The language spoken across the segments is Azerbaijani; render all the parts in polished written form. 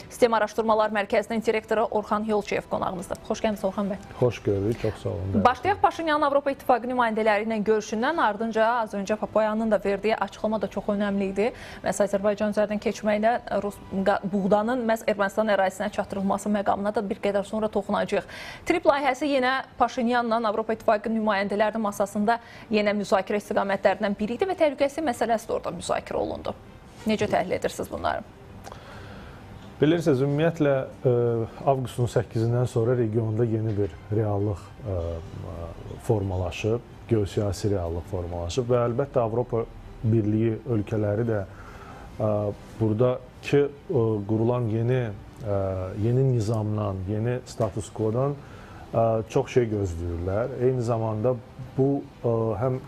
Sistem Araşdırmalar Mərkəzinin direktoru Orxan Yolçiyev qonağımızdır. Xoş gəlmisiniz Orxan bəy. Xoş gördük, çox sağ olun. Başlayaq Paşinyanın Avropa İttifaqı nümayəndələri ilə görüşündən ardınca az öncə Papayanın da verdiyi açıqlama da çox önəmli idi. Məhz Azərbaycan üzərindən keçməklə Rus buğdanın məhz Ermənistan ərazisinə çatdırılması məqamına da bir qədər sonra toxunacağıq. TRIP layihəsi yenə Paşinyanla Avropa İttifaqı nümayəndələrinin masasında yenə müzakirə istiqamətlərindən biri idi və təhlükəsizlik məsələsi də orada müzakirə olundu. Necə təhlil edirsiniz bunları? Bilirsiniz, ümumiyyətlə avqustun 8-dən sonra regionda yeni bir reallıq formalaşıb, geosiyasi reallıq formalaşıb və əlbəttə Avropa Birliyi ölkələri də buradakı qurulan yeni nizamdan, yeni status quodan çox şey gözləyirlər. Eyni zamanda bu həm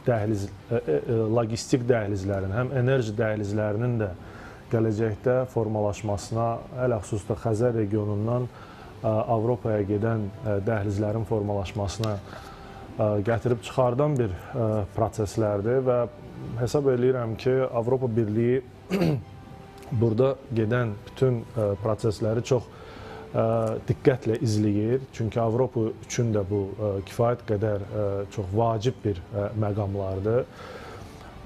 logistik dəhlizlərin, həm enerji dəhlizlərinin də gələcəkdə formalaşmasına, ələxüsusda Xəzər regionundan Avropaya gedən dəhlizlərin formalaşmasına gətirib çıxardan bir proseslərdir və hesab edirəm ki, Avropa Birliyi burada gedən bütün prosesləri çox diqqətlə izləyir. Çünki Avropa üçün də bu kifayət qədər çox vacib bir məqamlardır.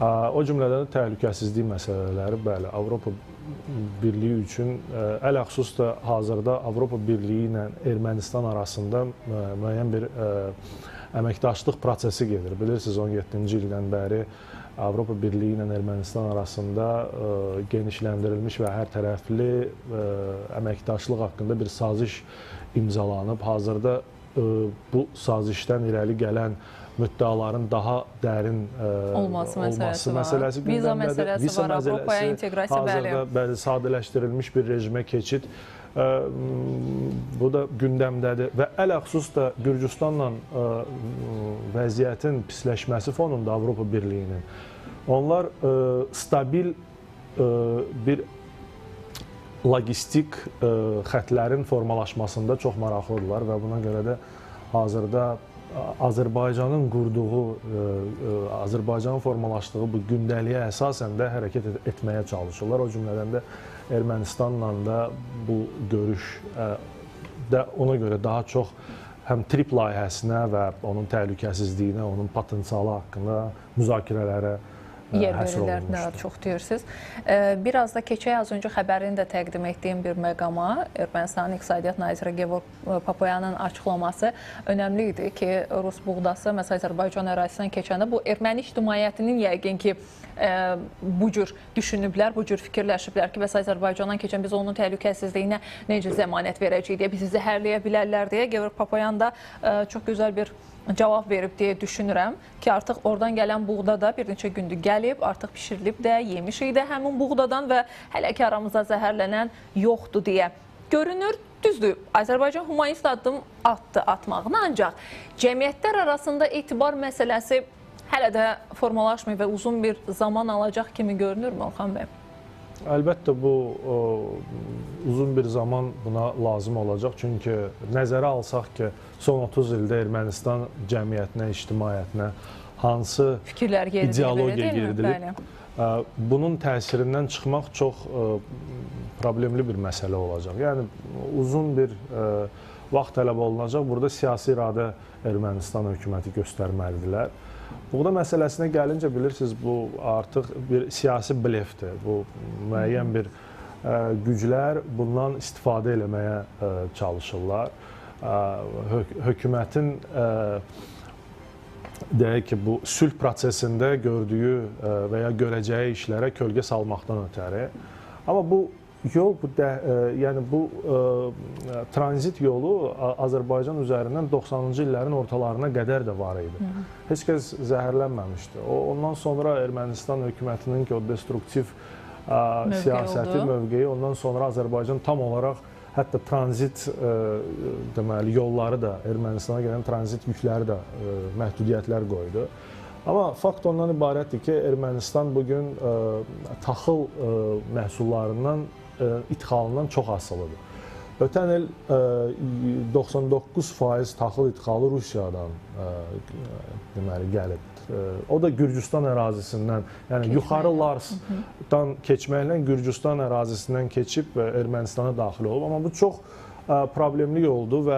O cümlədən də təhlükəsizlik məsələləri, bəli, Avropa Birliyi üçün ələxüsus da hazırda Avropa Birliyi ilə Ermənistan arasında müəyyən bir əməkdaşlıq prosesi gedir. Bilirsiniz, 17-ci ildən bəri Avropa Birliyi ilə Ermənistan arasında genişləndirilmiş və hər tərəfli əməkdaşlıq haqqında bir saziş imzalanıb. Hazırda bu sazişdən irəli gələn müddəaların daha dərin olması məsələsi viza məsələsi var, Avropaya inteqrasiya, hazırda sadələşdirilmiş bir rejimə keçid bu da gündəmdədir və ələxüsus da Gürcüstanla vəziyyətin pisləşməsi fonunda Avropa Birliyinin onlar stabil bir logistik xətlərin formalaşmasında çox maraqlıdırlar və buna görə də hazırda Azərbaycanın qurduğu, Azərbaycanın formalaşdığı bu gündəliyə əsasən də hərəkət etməyə çalışırlar. O cümlədən də Ermənistanla da bu görüş də ona görə daha çox həm TRIP layihəsinə və onun təhlükəsizliyinə, onun potensialı haqqında müzakirələrə yer verirlər, çox deyirsiniz. Biraz da keçək az öncə xəbərini də təqdim etdiyim bir məqama, Ermənistanın İqtisadiyyat naziri Georg Papayanın açıqlaması önəmli idi ki, Rus buğdası məsələn Azərbaycan ərazisindən keçəndə bu erməni ictimaiyyətinin yəqin ki, bu cür düşünüblər, bu cür fikirləşiblər ki, bəs Azərbaycandan keçən biz onun təhlükəsizliyinə necə zəmanət verəcəyik deyə, bizi zəhərləyə bilərlər deyə Georg Papayan da çox gözəl bir cavab verib deyə düşünürəm ki, artıq oradan gələn buğda da bir neçə gündür gəlib, artıq pişirilib də, yemişik də həmin buğdadan və hələ ki aramızda zəhərlənən yoxdur deyə görünür. Düzdür, Azərbaycan humanist addım atmağına, ancaq cəmiyyətlər arasında etibar məsələsi hələ də formalaşmıyor və uzun bir zaman alacaq kimi görünürmü Orxan bəy? Əlbəttə bu uzun bir zaman buna lazım olacaq. Çünki nəzərə alsaq ki, son 30 ildə Ermənistan cəmiyyətinə, ictimaiyyətinə hansı ideologiya girdilib, bunun təsirindən çıxmaq çox problemli bir məsələ olacaq. Yəni, uzun bir vaxt tələb olunacaq. Burada siyasi iradə Ermənistan hökuməti göstərməlidirlər. Buğda məsələsinə gəlincə, bilirsiniz, bu artıq bir siyasi blefdir. Bu müəyyən bir güclər bundan istifadə eləməyə çalışırlar. Hökumətin deyək ki, bu sülh prosesində gördüyü və ya görəcəyi işlərə kölgə salmaqdan ötəri. Amma bu yol, yəni bu tranzit yolu Azərbaycan üzərindən 90-cı illərin ortalarına qədər də var idi. Heç kəs zəhərlənməmişdi. Ondan sonra Ermənistan hökumətinin ki, o destruktiv siyasəti, mövqeyi, ondan sonra Azərbaycan tam olaraq hətta tranzit deməli, yolları da, Ermənistana gələn tranzit yükləri də məhdudiyyətlər qoydu. Amma fakt ondan ibarətdir ki, Ermənistan bugün taxıl məhsullarından, ixalından çox asılıdır. ötən il 99% taxıl idxalı Rusiyadan deməli gəlib. O da Gürcüstan ərazisindən, yəni yuxarı Larsdan keçməklə Gürcüstan ərazisindən keçib Ermənistana daxil olub. Amma bu çox problemli yoldur və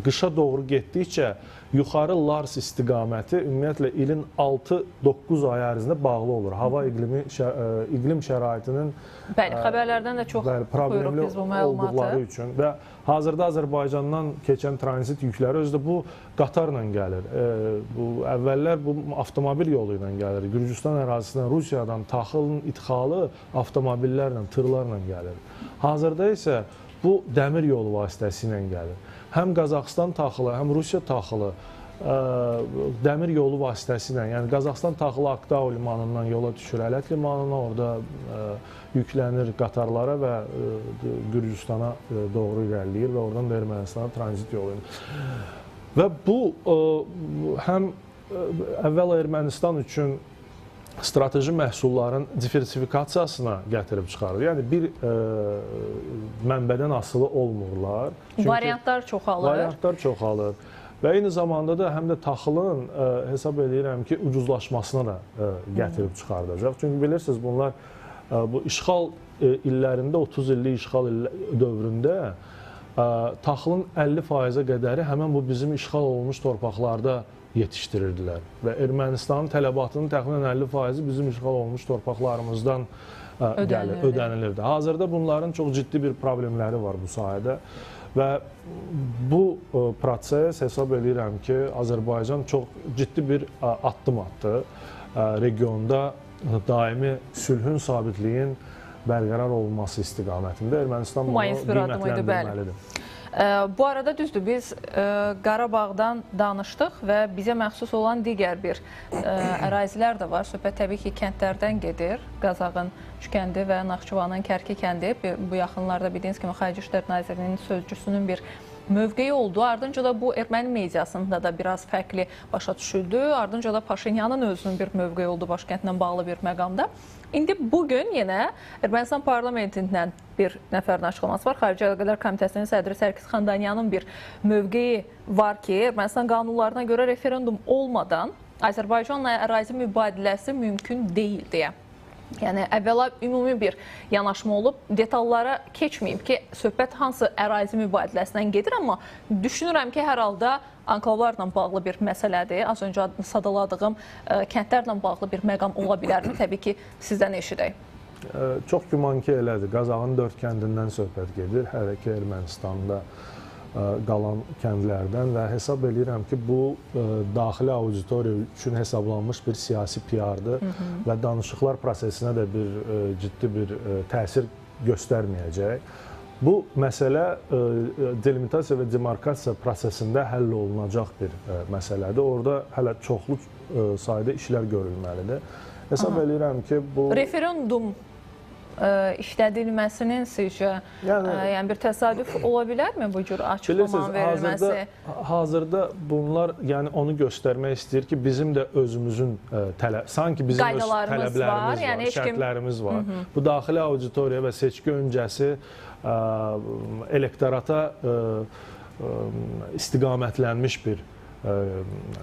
qışa doğru getdikcə yuxarı Lars istiqaməti ümumiyyətlə ilin 6-9 ay ərzində bağlı olur. Hava iqlim şəraitinin xəbərlərdən də çox problemli olduqları üçün və hazırda Azərbaycandan keçən tranzit yükləri özü də bu qatarla gəlir. Bu əvvəllər bu avtomobil yolu ilə gəlir. Gürcüstan ərazisindən Rusiyadan taxılın idxalı avtomobillərlə, tırlarla gəlir. Hazırda isə bu dəmir yolu vasitəsilə gəlir. Həm Qazaxıstan taxılı, həm Rusiya taxılı dəmir yolu vasitəsilə, yəni Qazaxıstan taxılı Aktau limanından yola düşür Ələt limanına, orada yüklənir qatarlara və Gürcüstana doğru irəliləyir və oradan da Ermənistana tranzit yolu ilə. Və bu həm əvvəl Ermənistan üçün strateji məhsulların diversifikasiyasına gətirib çıxarır. Yəni bir mənbədən asılı olmurlar. Variantlar çoxalır. Variantlar çoxalır. Və eyni zamanda da həm də taxılın hesab edirəm ki, ucuzlaşmasına da gətirib çıxardacaq. Çünki bilirsiniz, bunlar bu işğal illərində, 30 illik işğal dövründə taxılın 50%-ə qədəri həmən bu bizim işğal olunmuş torpaqlarda yetişdirirdilər və Ermənistanın tələbatının təxminən 50%-i bizim işğal olunmuş torpaqlarımızdan ödənilirdi. Hazırda bunların çox ciddi bir problemləri var bu sahədə və bu proses hesab edirəm ki, Azərbaycan çox ciddi bir addım atdı. Regionda daimi sülhün, sabitliyin bərqərar olunması istiqamətində Ermənistan bunu qiymətləndirməlidir. Bu arada düzdür, biz Qarabağdan danışdıq və bizə məxsus olan digər bir ərazilər də var. Söhbət təbii ki, kəndlərdən gedir. Qazağın Şükəndi və Naxçıvanın Kərki kəndi. Bu yaxınlarda bildiyiniz kimi Xarici İşlər Nazirliyinin sözcüsünün bir mövqeyi oldu. Ardınca da bu erməni mediasında da biraz fərqli başa düşüldü. Ardınca da Paşinyanın özünün bir mövqeyi oldu başkəndlə bağlı bir məqamda. İndi bugün yenə Ermənistan parlamentindən bir nəfərin açıqlaması var. Xarici Əlaqələr Komitəsinin sədri Sərkis Xandanyanın bir mövqeyi var ki, Ermənistan qanunlarına görə referendum olmadan Azərbaycanla ərazi mübadiləsi mümkün deyil deyə. Yəni, əvvəla ümumi bir yanaşma olub, detallara keçməyib ki, söhbət hansı ərazi mübadiləsindən gedir, amma düşünürəm ki, hər halda anklavlarla bağlı bir məsələdir. Az öncə sadaladığım kəndlərlə bağlı bir məqam ola bilərmi? Təbii ki, sizdən eşidək. Çox güman ki, elədir. Qazağın 4 kəndindən söhbət gedir, hər iki Ermənistanda qalan kəndlərdən və hesab edirəm ki, bu daxili auditoriya üçün hesablanmış bir siyasi PR-dır və danışıqlar prosesinə də bir ciddi bir təsir göstərməyəcək. Bu məsələ delimitasiya və demarkasiya prosesində həll olunacaq bir məsələdir. Orada hələ çoxlu sayda işlər görülməlidir. Hesab edirəm ki, bu... Referendum işlədilməsinin sizcə yəni bir təsadüf ola bilərmi bu cür açıqlamanın verilməsi? Hazırda bunlar yəni onu göstərmək istəyir ki, bizim də özümüzün sanki bizim öz tələblərimiz var, şərtlərimiz var. Bu daxili auditoriya və seçki öncəsi elektorata istiqamətlənmiş bir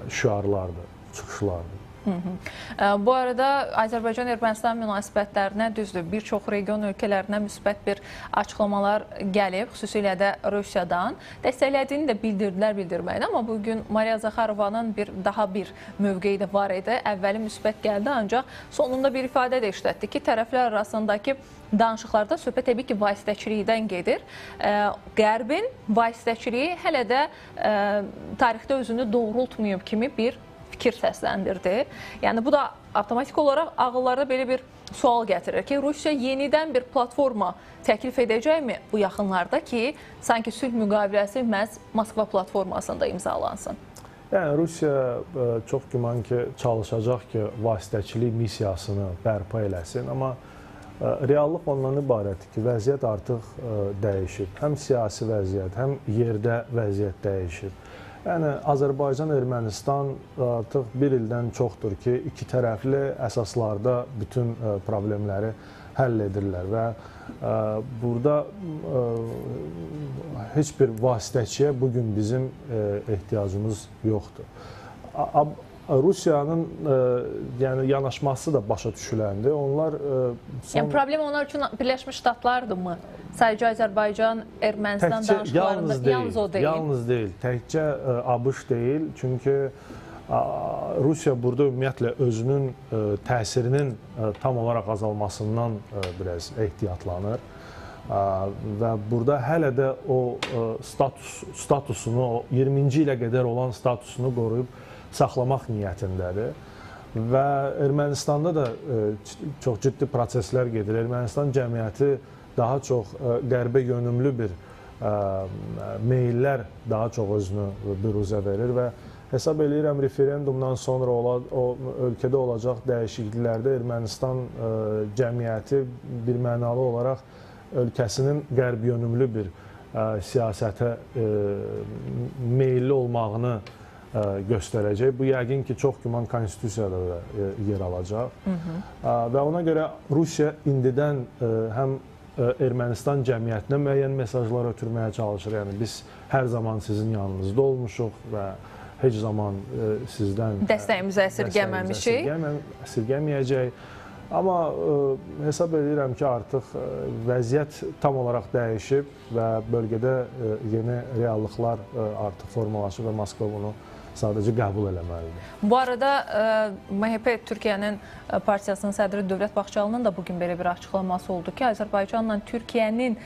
şüarlardır, çıxışlardır. Bu arada Azərbaycan-Ermənistan münasibətlərinə düzdür, bir çox region ölkələrinə müsbət bir açıqlamalar gəlib, xüsusilə də Rusiyadan. Dəstəklədiyini də bildirməyin, amma bugün Mariya Zaxarovanın daha bir mövqeyi də var idi. Əvvəli müsbət gəldi, ancaq sonunda bir ifadə də işlətdi ki, tərəflər arasındakı danışıqlarda söhbət təbii ki, vasitəçilikdən gedir. Qərbin vasitəçiliyi hələ də tarixdə özünü doğrultmayıb kimi bir fikir səsləndirdi. Yəni, bu da avtomatik olaraq ağıllarda belə bir sual gətirir ki, Rusiya yenidən bir platforma təklif edəcəkmi bu yaxınlarda ki, sanki sülh müqaviləsi məhz Moskva platformasında imzalansın? Yəni, Rusiya çox güman ki, çalışacaq ki, vasitəçilik missiyasını bərpa eləsin, amma reallıq ondan ibarətdir ki, vəziyyət artıq dəyişib. Həm siyasi vəziyyət, həm yerdə vəziyyət dəyişib. Yəni, Azərbaycan-Ermənistan artıq bir ildən çoxdur ki, iki tərəfli əsaslarda bütün problemləri həll edirlər və burada heç bir vasitəçiyə bugün bizim ehtiyacımız yoxdur. Rusiyanın yəni yanaşması da başa düşüləndi. Onlar Yəni problem onlar üçün Birləşmiş Ştatlardırmı? Sadəcə Azərbaycan, Ermənistan danışıqlarında yalnız o deyil. Yalnız deyil. Təkcə ABŞ deyil. Çünki Rusiya burada ümumiyyətlə özünün təsirinin tam olaraq azalmasından biraz ehtiyatlanır. Və burada hələ də o statusunu, o 20-ci ilə qədər olan statusunu qoruyub saxlamaq niyyətindədir. Və Ermənistanda da çox ciddi proseslər gedir. Ermənistan cəmiyyəti daha çox qərbə yönümlü bir meyllər daha çox özünü büruzə verir və hesab edirəm referendumdan sonra o ölkədə olacaq dəyişikliklərdə Ermənistan cəmiyyəti bir mənalı olaraq ölkəsinin qərb yönümlü bir siyasətə meyilli olmağını göstərəcək. Bu yəqin ki, çox güman konstitusiyada da yer alacaq. Və ona görə Rusiya indidən həm Ermənistan cəmiyyətinə müəyyən mesajlar ötürməyə çalışır. Yəni biz hər zaman sizin yanınızda olmuşuq və heç zaman sizdən dəstəyimizi əsirgəməmişik. Əsirgəməyəcək. Amma hesab edirəm ki, artıq vəziyyət tam olaraq dəyişib və bölgədə yeni reallıqlar artıq formalaşıb və Moskva bunu sadəcə qəbul eləməlidir. Bu arada MHP Türkiyənin partiyasının sədri Dövlət Baxçalının da bugün belə bir açıqlaması oldu ki, Azərbaycanla Türkiyənin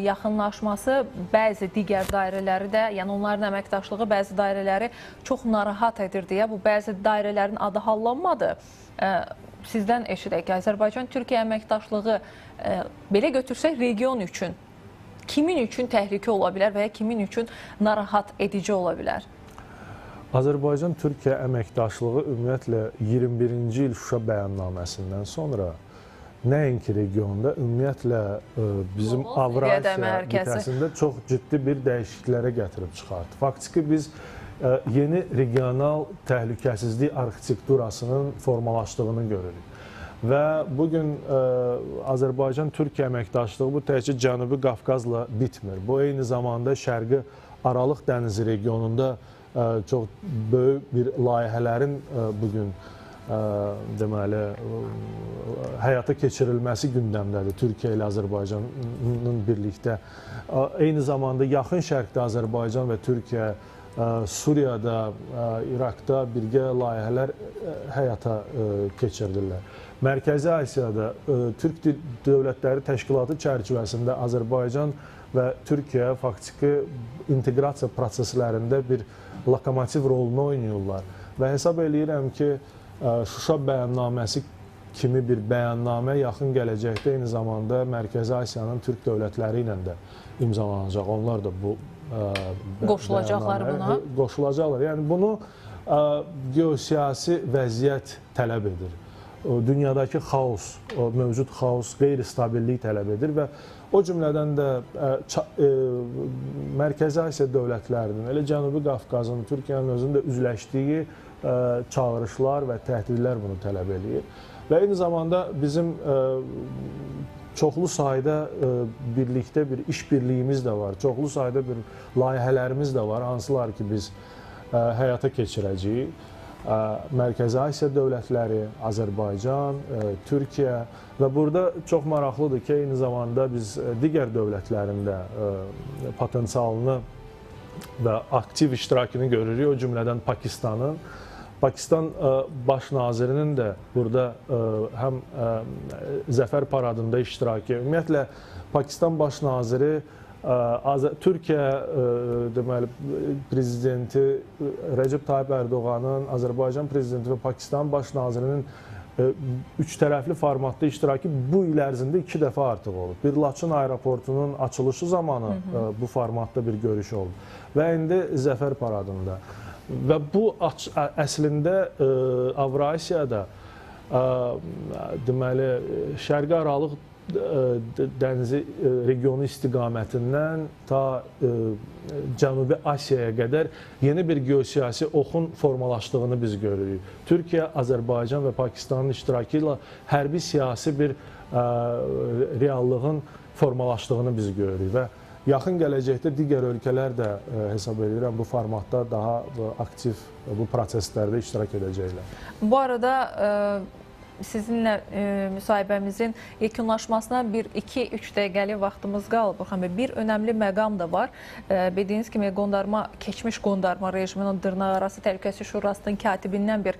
yaxınlaşması bəzi digər dairələri də, yəni onların əməkdaşlığı bəzi dairələri çox narahat edir deyə bu bəzi dairələrin adı hallanmadı. Sizdən eşidək ki, Azərbaycan-Türkiyə əməkdaşlığı belə götürsək region üçün kimin üçün təhlükə ola bilər və ya kimin üçün narahat edici ola bilər? Azərbaycan-Türkiyə əməkdaşlığı ümumiyyətlə 21-ci il Şuşa bəyannaməsindən sonra nəinki regionda, ümumiyyətlə bizim Avrasiya qitəsində çox ciddi bir dəyişikliklərə gətirib çıxardı. Faktiki biz yeni regional təhlükəsizlik arxitekturasının formalaşdığını görürük. Və bugün Azərbaycan-Türkiyə əməkdaşlığı bu təkcə Cənubi Qafqazla bitmir. Bu eyni zamanda Şərqi Aralıq dənizi regionunda çox böyük bir layihələrin bugün deməli həyata keçirilməsi gündəmdədir Türkiyə ilə Azərbaycanın birlikdə. Eyni zamanda yaxın Şərqdə Azərbaycan və Türkiyə, Suriyada, İraqda birgə layihələr həyata keçirdirlər. Mərkəzi Asiyada Türk Dövlətləri Təşkilatı çərçivəsində Azərbaycan və Türkiyə faktiki inteqrasiya proseslərində bir lokomotiv rolunu oynayırlar. Və hesab eləyirəm ki, Şuşa bəyannaməsi kimi bir bəyannamə yaxın gələcəkdə eyni zamanda Mərkəzi Asiyanın Türk dövlətləri ilə də imzalanacaq. Onlar da bu qoşulacaqlar buna. Qoşulacaqlar. Yəni bunu geosiyasi vəziyyət tələb edir. Dünyadakı xaos, mövcud xaos, qeyri-stabillik tələb edir və o cümlədən də Mərkəzi Asiya dövlətlərinin, elə Cənubi Qafqazın, Türkiyənin özünün də üzləşdiyi çağırışlar və təhdidlər bunu tələb edir. Və eyni zamanda bizim çoxlu sayda birlikdə bir işbirliyimiz də var, çoxlu sayda bir layihələrimiz də var, hansılar ki biz həyata keçirəcəyik. Mərkəzi Asiya dövlətləri, Azərbaycan, Türkiyə və burada çox maraqlıdır ki, eyni zamanda biz digər dövlətlərin də potensialını və aktiv iştirakını görürük, o cümlədən Pakistanın. Pakistan baş nazirinin də burada həm Zəfər paradında iştirakı, ümumiyyətlə Pakistan baş naziri Türkiyə deməli prezidenti Rəcəb Tayyip Ərdoğanın, Azərbaycan prezidenti və Pakistan baş nazirinin üç tərəfli formatda iştirakı bu il ərzində 2 dəfə artıq olub. Bir Laçın aeroportunun açılışı zamanı bu formatda bir görüş oldu və indi Zəfər paradında. Və bu əslində Avrasiyada deməli Şərqi Aralıq dənizi regionu istiqamətindən ta Cənubi Asiyaya qədər yeni bir geosiyasi oxun formalaşdığını biz görürük. Türkiyə, Azərbaycan və Pakistanın iştirakı ilə hərbi siyasi bir reallığın formalaşdığını biz görürük və yaxın gələcəkdə digər ölkələr də hesab edirəm bu formatda daha aktiv bu proseslərdə iştirak edəcəklər. Bu arada sizinlə müsahibəmizin yekunlaşmasına 1-2-3 dəqiqəlik vaxtımız qalıb. Orxan bəy, bir önəmli məqam da var. Bildiyiniz kimi keçmiş qondarma rejiminin dırnaqarası təhlükəsizlik şurasının katibindən bir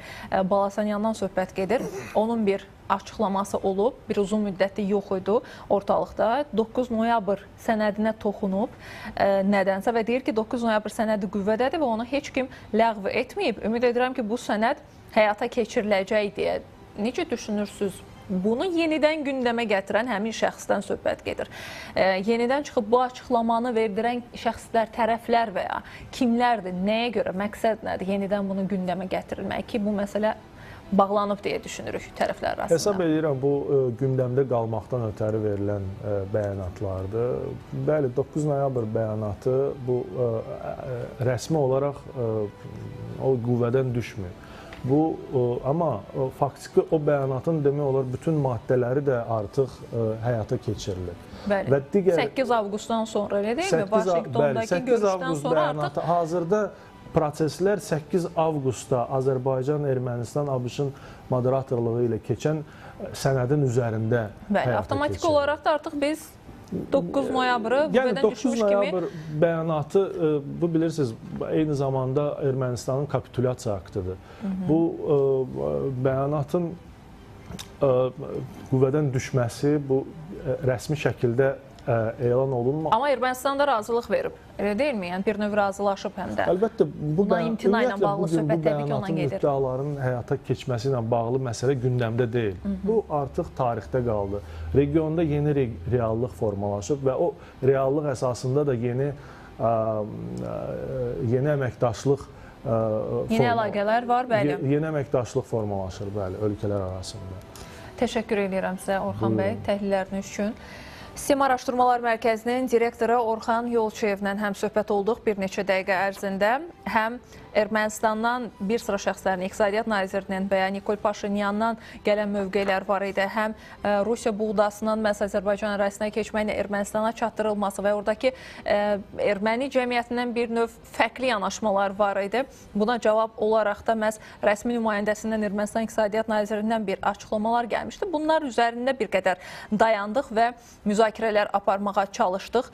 Balasanyandan söhbət gedir. Onun bir açıqlaması olub, bir uzun müddətli yox idi ortalıqda. 9 noyabr sənədinə toxunub nədənsə və deyir ki, 9 noyabr sənədi qüvvədədir və onu heç kim ləğv etməyib. Ümid edirəm ki, bu sənəd həyata keçiriləcək deyə. Necə düşünürsünüz? Bunu yenidən gündəmə gətirən həmin şəxsdən söhbət gedir. Yenidən çıxıb bu açıqlamanı verdirən şəxslər, tərəflər və ya kimlərdir? Nəyə görə? Məqsəd nədir? Yenidən bunu gündəmə gətirilmək ki, bu məsələ bağlanıb deyə düşünürük tərəflər arasında. Hesab edirəm bu gündəmdə qalmaqdan ötəri verilən bəyanatlardır. Bəli, 9 noyabr bəyanatı bu rəsmi olaraq o qüvvədən düşmür. Amma faktiki o bəyanatın demək olar bütün maddələri də artıq həyata keçirilir. Bəli. Və digər 8 avqustdan sonra elə deyilmi? Vaşinqtondakı görüşdən sonra artıq hazırda proseslər 8 avqustda Azərbaycan, Ermənistan, ABŞ-ın moderatorluğu ilə keçən sənədin üzərində bəli, avtomatik olaraq da artıq biz 9 noyabrı qüvvədən düşmüş kimi... Yəni 9 noyabr bəyanatı, bu bilirsiniz, eyni zamanda Ermənistanın kapitulyasiya aktıdır. Bu bəyanatın qüvvədən düşməsi, bu rəsmi şəkildə elan olunmaz. Amma Ermənistan da razılıq verib, elə deyilmi? Yəni bir növ razılaşıb həm də. Əlbəttə, bu bəyanatın müddəaların həyata keçməsi ilə bağlı məsələ gündəmdə deyil. Bu artıq tarixdə qaldı. Regionda yeni reallıq formalaşıb və o reallıq əsasında da yeni əməkdaşlıq yeni əlaqələr var, bəli. Yeni əməkdaşlıq formalaşır, bəli, ölkələr arasında. Təşəkkür edirəm sizə, Orxan bəy, təhlilləriniz üçün. STEM Araşdırmalar Mərkəzinin direktoru Orxan Yolçuyevlə həm söhbət olduq bir neçə dəqiqə ərzində. Həm Ermənistandan bir sıra şəxslərin, İqtisadiyyat Nazirinin və ya Nikol Paşinyandan gələn mövqelər var idi. Həm Rusiya buğdasının məhz Azərbaycan ərazisinə keçməklə Ermənistana çatdırılması və oradakı erməni cəmiyyətindən bir növ fərqli yanaşmalar var idi. Buna cavab olaraq da məhz rəsmi nümayəndəsindən Ermənistan İqtisadiyyat Nazirindən bir açıqlamalar gəlmişdi. Bunlar üzərində bir qədər dayandıq və müzakirələr aparmağa çalışdıq.